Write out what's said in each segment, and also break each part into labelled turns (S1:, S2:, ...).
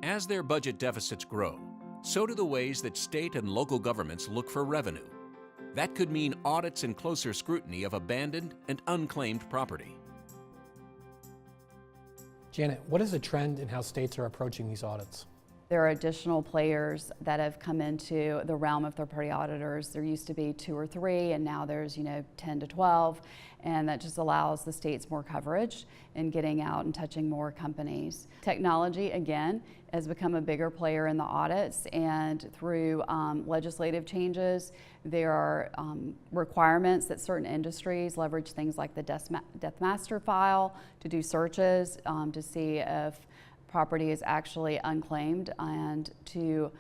S1: As their budget deficits grow, so do the ways that state and local governments look for revenue. That could mean audits and closer scrutiny of abandoned and unclaimed property.
S2: Janet, what is the trend in how states are approaching these audits?
S3: There are additional players that have come into the realm of third-party auditors. There used to be 2 or 3, and now there's 10 to 12, and that just allows the states more coverage in getting out and touching more companies. Technology, again, has become a bigger player in the audits, and through legislative changes, there are requirements that certain industries leverage things like the death master file to do searches to see if property is actually unclaimed and to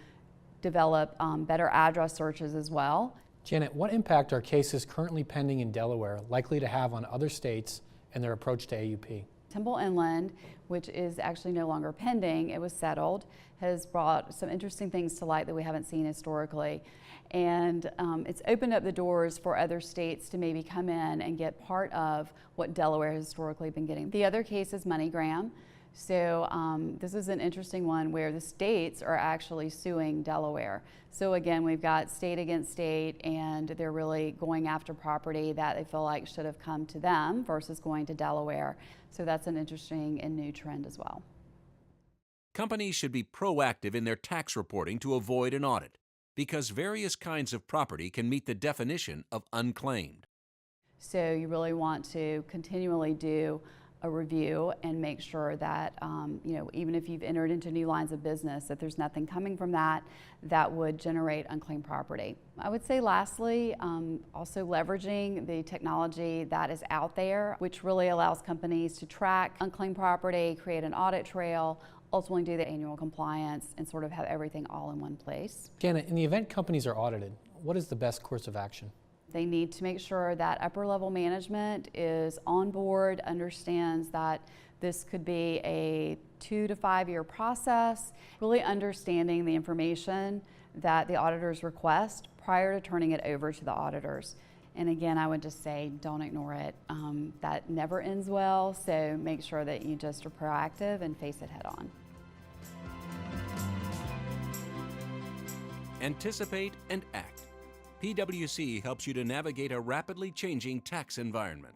S3: develop better address searches as well.
S2: Janet, what impact are cases currently pending in Delaware likely to have on other states and their approach to AUP?
S3: Temple Inland, which is actually no longer pending, it was settled, has brought some interesting things to light that we haven't seen historically. And it's opened up the doors for other states to maybe come in and get part of what Delaware has historically been getting. The other case is MoneyGram. So this is an interesting one where the states are actually suing Delaware. So again, we've got state against state, and they're really going after property that they feel like should have come to them versus going to Delaware. So that's an interesting and new trend as well.
S1: Companies should be proactive in their tax reporting to avoid an audit, because various kinds of property can meet the definition of unclaimed.
S3: So you really want to continually do a review and make sure that even if you've entered into new lines of business, that there's nothing coming from that would generate unclaimed property. I would say lastly, also leveraging the technology that is out there, which really allows companies to track unclaimed property, create an audit trail, ultimately do the annual compliance, and sort of have everything all in one place.
S2: Janet, in the event companies are audited, what is the best course of action?
S3: They need to make sure that upper level management is on board, understands that this could be a 2 to 5 year process, really understanding the information that the auditors request prior to turning it over to the auditors. And again, I would just say, don't ignore it. That never ends well, so make sure that you just are proactive and face it head on.
S1: Anticipate and act. PwC helps you to navigate a rapidly changing tax environment.